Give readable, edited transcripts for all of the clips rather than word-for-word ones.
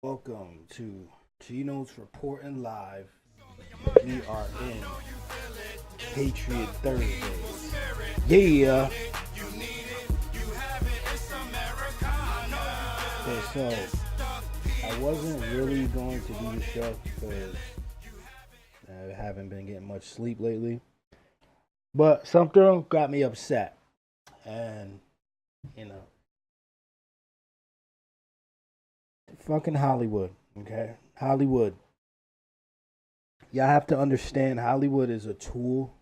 Welcome to Gino's Reporting Live. We are in Patriot Thursdays. Yeah. I wasn't really going to do the show because I haven't been getting much sleep lately. But something got me upset. And, you know, fucking Hollywood, okay? Hollywood. Y'all have to understand Hollywood is a tool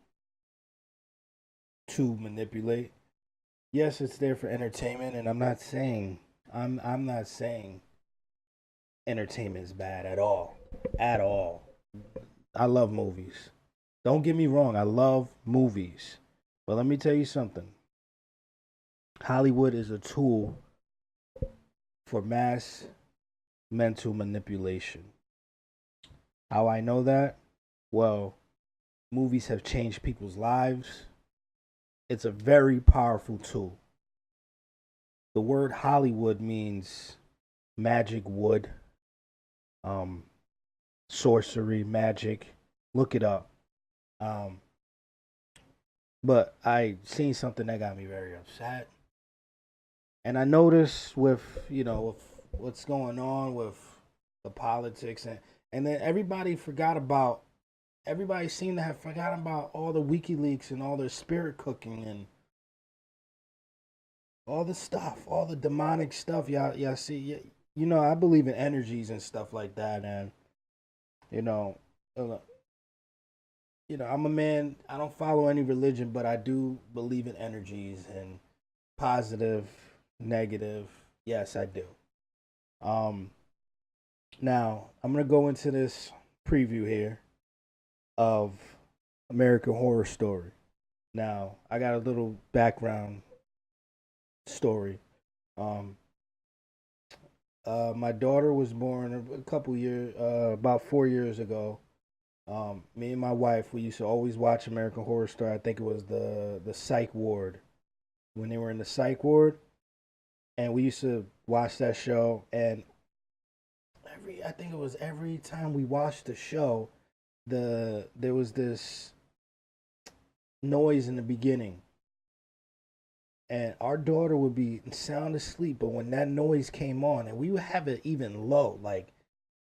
to manipulate. Yes, it's there for entertainment, and I'm not saying entertainment is bad at all. At all. I love movies. Don't get me wrong, I love movies. But let me tell you something. Hollywood is a tool for mass mental manipulation. How I know that? Well, movies have changed people's lives. It's a very powerful tool. The word Hollywood means magic wood, um, sorcery, magic. Look it up. Um, but I seen something that got me very upset, and I noticed with with what's going on with the politics and then everybody seemed to have forgotten about all the WikiLeaks and all their spirit cooking and all the stuff, all the demonic stuff. Y'all see, I believe in energies and stuff like that, and you know, uh, I'm a man. I don't follow any religion, but I do believe in energies and positive, negative. Yes, I do. Um, Now I'm gonna go into this preview here of American Horror Story. Now I got a little background story. Um, my daughter was born a couple years, about 4 years ago. Me and my wife, we used to always watch American Horror Story. I think it was the Psych Ward when they were in the Psych Ward, and we used to watch that show. And I think it was every time we watched the show, there was this noise in the beginning, and our daughter would be sound asleep, but when that noise came on, and we would have it even low, like,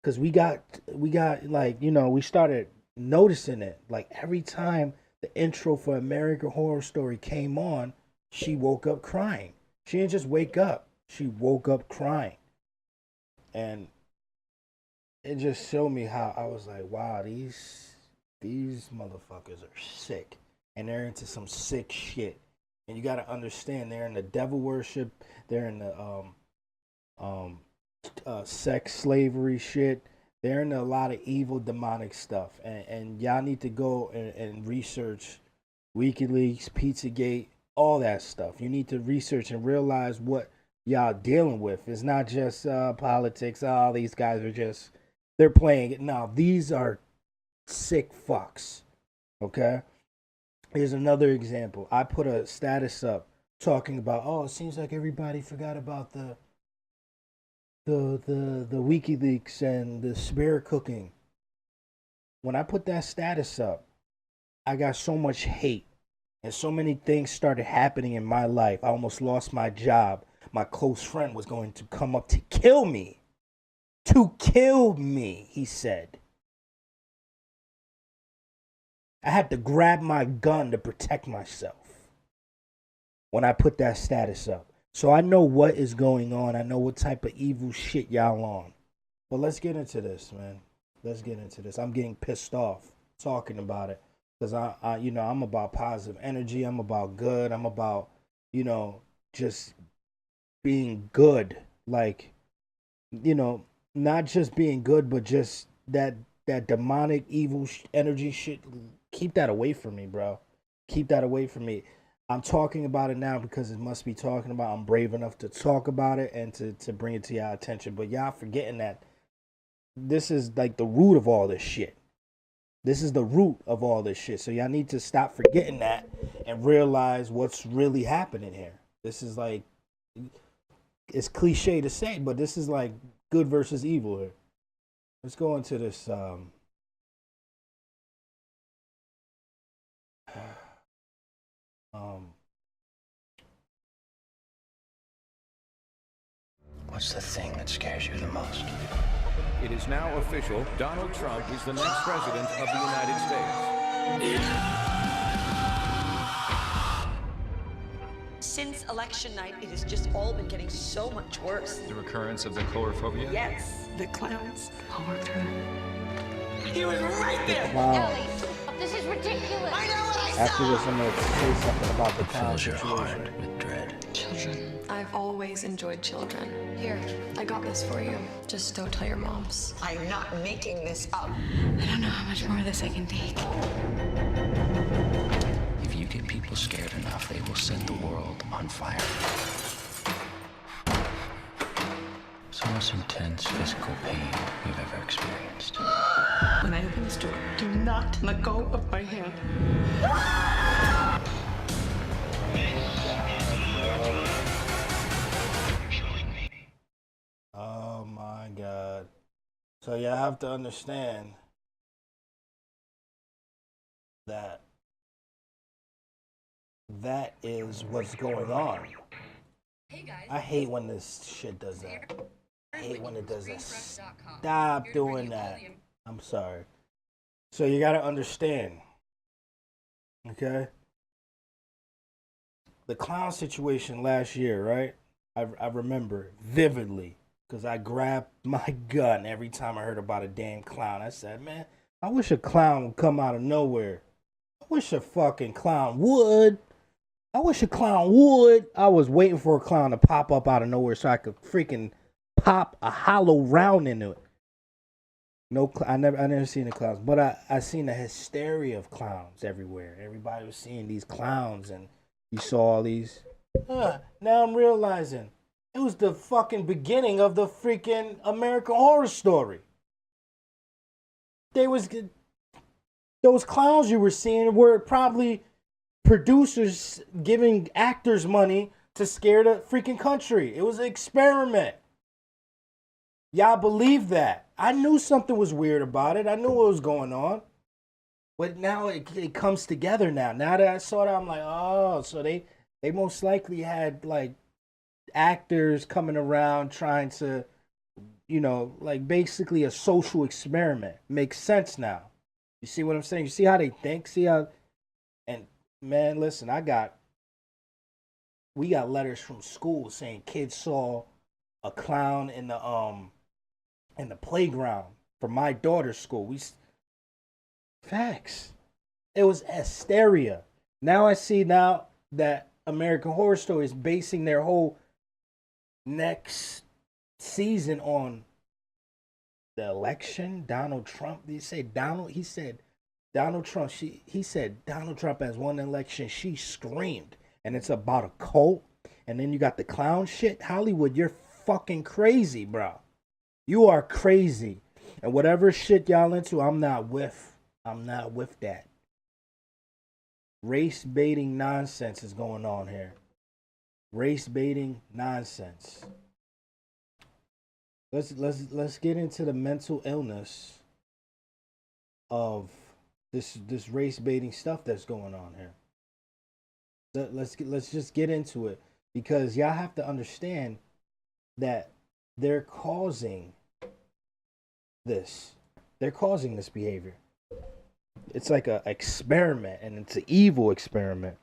because we got like we started noticing it, like every time the intro for American Horror Story came on, she woke up crying. She didn't just wake up; she woke up crying, and it just showed me how I was like, wow, these motherfuckers are sick, and they're into some sick shit. And you got to understand, they're in the devil worship, they're in the um sex slavery shit. They're in a lot of evil demonic stuff, and y'all need to go and research WikiLeaks, Pizzagate, all that stuff. You need to research and realize what y'all dealing with. It's not just politics. Oh, these guys are just they're playing it. No, these are sick fucks. Okay. Here's another example. I put a status up talking about, oh, it seems like everybody forgot about the WikiLeaks and the spirit cooking. When I put that status up, I got so much hate and so many things started happening in my life. I almost lost my job. My close friend was going to come up to kill me. To kill me, he said. I had to grab my gun to protect myself when I put that status up. So I know what is going on. I know what type of evil shit y'all on. But let's get into this, man. Let's get into this. I'm getting pissed off talking about it because I'm about positive energy. I'm about good. I'm about, just being good. Like, you know, not just being good, but just that demonic evil energy shit. Keep that away from me, bro. Keep that away from me. I'm talking about it now because it must be talking about. I'm brave enough to talk about it and to bring it to y'all attention. But y'all forgetting that this is like the root of all this shit. This is the root of all this shit. So y'all need to stop forgetting that and realize what's really happening here. This is like, it's cliche to say, but this is like good versus evil here. Let's go into this. Um, What's the thing that scares you the most? It is now official. Donald Trump is the next president of the United States. Since election night, it has just all been getting so much worse. The recurrence of the chlorophobia? Yes, the clowns. I'll work through it. He was right there. Wow. Ellie, this is ridiculous. I know what I saw. After this, I'm gonna say something about the clown Fills your heart situation. with dread. Children. I've always enjoyed children. Here, I got this for you. Just don't tell your moms. I'm not making this up. I don't know how much more of this I can take. If you get people scared enough, they will set the world on fire. It's the most intense physical pain we've ever experienced. When I open this door, do not let go of my hand. Oh my God. So you have to understand that that is what's going on. I hate when this shit does that. I hate when it does that. Stop doing that. I'm sorry. So you got to understand, okay? The clown situation last year, right? I remember vividly because I grabbed my gun every time I heard about a damn clown. I said, man, I wish a clown would come out of nowhere. I wish a fucking clown would. I wish a clown would. I was waiting for a clown to pop up out of nowhere so I could freaking pop a hollow round into it. No, I never seen the clowns, but I seen the hysteria of clowns everywhere. Everybody was seeing these clowns, and you saw all these. Now I'm realizing it was the fucking beginning of the freaking American Horror Story. Those clowns you were seeing were probably producers giving actors money to scare the freaking country. It was an experiment. Y'all believe that? I knew something was weird about it. I knew what was going on. But now it comes together now. Now that I saw that, I'm like, oh, so they most likely had like actors coming around trying to, like basically a social experiment. Makes sense now. You see what I'm saying? You see how they think? See how, and man, listen, we got letters from school saying kids saw a clown in the playground for my daughter's school. Facts. It was hysteria. Now I see that American Horror Story is basing their whole next season on the election. Donald Trump. He said Donald Trump. He said Donald Trump has won the election. She screamed, and it's about a cult. And then you got the clown shit. Hollywood, you're fucking crazy, bro. You are crazy. And whatever shit y'all into, I'm not with that. Race baiting nonsense is going on here. Race baiting nonsense. Let's get into the mental illness of this race baiting stuff that's going on here. Let's just get into it, because y'all have to understand that they're causing this. They're causing this behavior. It's like an experiment, and it's an evil experiment.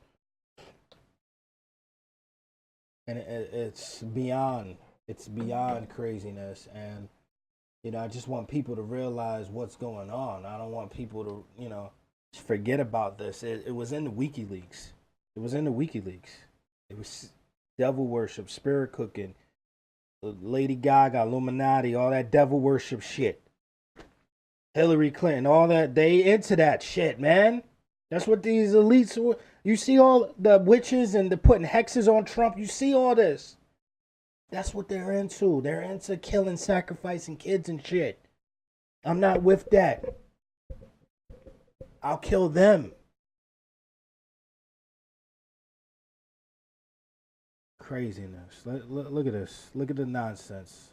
And it's beyond craziness. And I just want people to realize what's going on. I don't want people to forget about this. It was in the WikiLeaks. It was devil worship, spirit cooking, Lady Gaga, Illuminati, all that devil worship shit. Hillary Clinton, all that, they into that shit, man. That's what these elites were. You see all the witches and the putting hexes on Trump. You see all this. That's what they're into. They're into killing, sacrificing kids and shit. I'm not with that. I'll kill them. Craziness. Look at this. Look at the nonsense.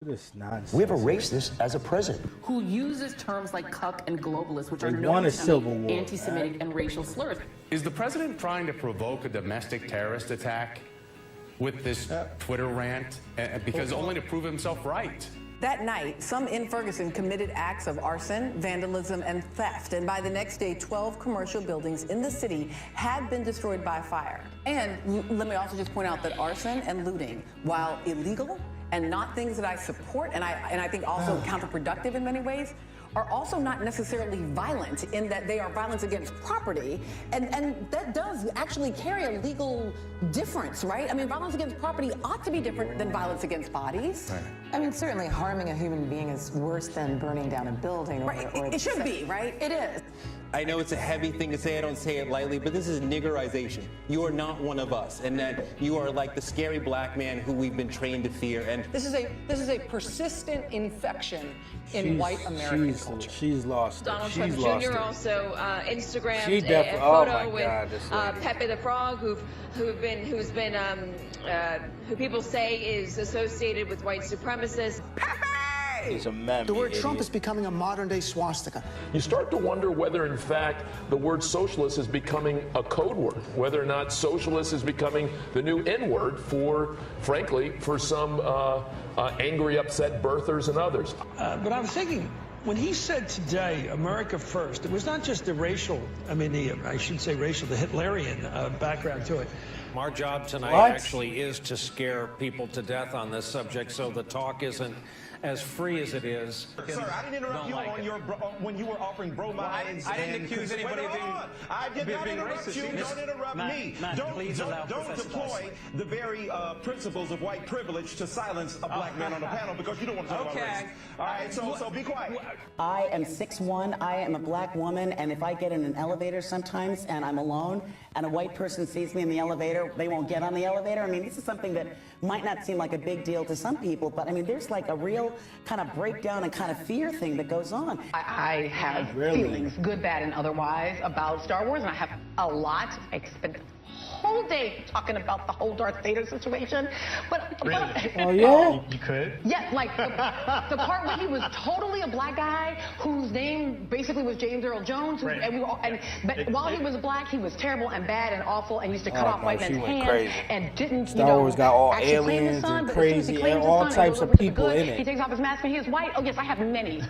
This nonsense. We have erased this as a president. Who uses terms like cuck and globalist, which are They known want a to civil be war, anti-Semitic right? and racial slurs. Is the president trying to provoke a domestic terrorist attack with this Twitter rant? Because only to prove himself right. That night, some in Ferguson committed acts of arson, vandalism, and theft. And by the next day, 12 commercial buildings in the city had been destroyed by fire. And let me also just point out that arson and looting, while illegal and not things that I support, and I think also counterproductive in many ways, are also not necessarily violent in that they are violence against property, and that does actually carry a legal difference, right? I mean, violence against property ought to be different than violence against bodies. Right. I mean, certainly harming a human being is worse than burning down a building. Right. It should be, right? It is. I know it's a heavy thing to say, I don't say it lightly, but this is niggerization. You are not one of us, and that you are like the scary black man who we've been trained to fear. And this is a persistent infection in white American culture. She's lost it. Donald She's Trump lost Jr. it. also Instagrammed She a oh photo my with God, this lady. Pepe the Frog, who people say is associated with white supremacists. He's a meme. The word Trump is becoming a modern-day swastika. You start to wonder whether, in fact, the word socialist is becoming a code word, whether or not socialist is becoming the new N-word for, frankly, for some angry, upset birthers and others. But I was thinking, when he said today, America first, it was not just the racial, I shouldn't say racial, the Hitlerian background to it. Our job tonight actually is to scare people to death on this subject, so the talk isn't as free as it is. Sir, I didn't interrupt you on your when you were offering bromides. I didn't accuse anybody of being. I did not interrupt you. Don't interrupt me. Don't deploy the very principles of white privilege to silence a black man on the panel because you don't want to talk about race. All right, so be quiet. I am 6'1". I am a black woman, and if I get in an elevator sometimes and I'm alone and a white person sees me in the elevator, they won't get on the elevator. I mean, this is something that might not seem like a big deal to some people, but I mean, there's like a real kind of breakdown and kind of fear thing that goes on. I have feelings, good, bad, and otherwise, about Star Wars, and I have a lot. I spent whole day talking about the whole Darth Vader situation. But oh yeah, you could. Yeah, like the part where he was totally a black guy whose name basically was James Earl Jones, but while he was black, he was terrible and bad and awful and used to cut off white men's hands and didn't. Star Wars got all aliens and crazy and all types of people in it. He takes off his mask and he is white. Oh yes, I have many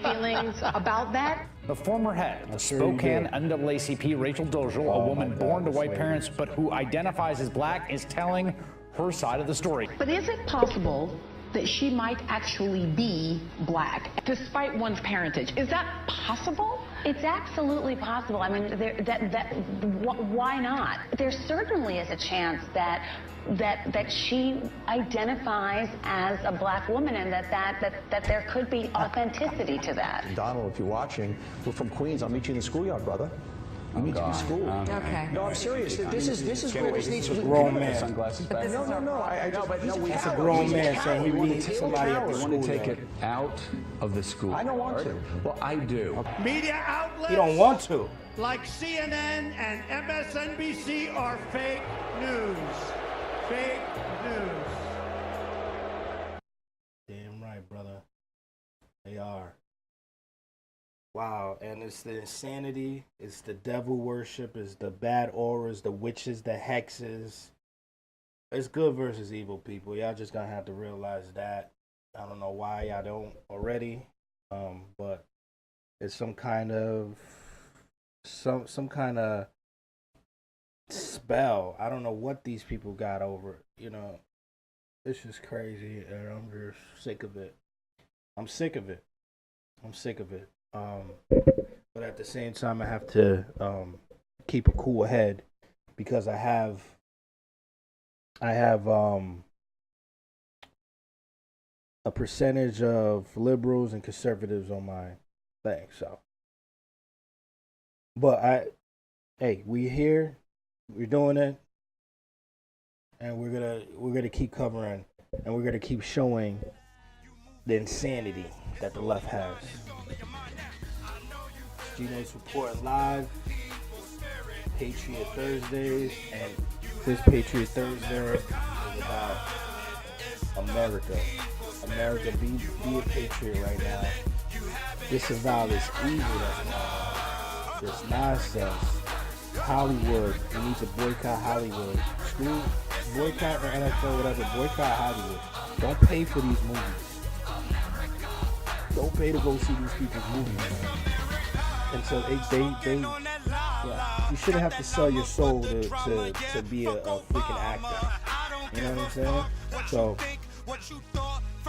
feelings about that. The former head of Spokane NAACP, Rachel Doziel, a woman born to white parents but who identifies as black, is telling her side of the story. But is it possible that she might actually be black despite one's parentage? Is that possible? It's absolutely possible. I mean, why not? There certainly is a chance that she identifies as a black woman, and that there could be authenticity to that. Donald, if you're watching, we're from Queens. I'll meet you in the schoolyard, brother. You need to be schooled. Okay. No, I'm serious. This is where this needs to be. Grown man. Sunglasses back. No. It's a grown man saying he meets somebody at the We school. want to take it out of the school. I don't want to. Well, I do. Media outlets. You don't want to. Like CNN and MSNBC are fake news. Fake news. Damn right, brother. They are. Wow, and it's the insanity, it's the devil worship, it's the bad auras, the witches, the hexes. It's good versus evil, people. Y'all just gonna have to realize that. I don't know why y'all don't already, but it's some kind of spell. I don't know what these people got over. You know, it's just crazy, and I'm just sick of it. I'm sick of it. But at the same time, I have to keep a cool head because I have a percentage of liberals and conservatives on my thing. So, but we here, we're doing it, and we're gonna keep covering, and we're gonna keep showing the insanity that the left has. Gino's reporting live, Patriot Thursdays, and this Patriot Thursday is about America, be a patriot right now. Disavow this evil this nonsense. Hollywood, we need to boycott Hollywood. Screw boycott the NFL, whatever. Boycott Hollywood. Don't pay for these movies. Don't pay to go see these people's movies, man. And so you shouldn't have to sell your soul to be a freaking actor. You know what I'm saying? So,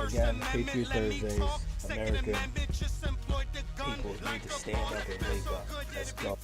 again, Patriot Thursdays, American people need to stand up and wake up. Let's go.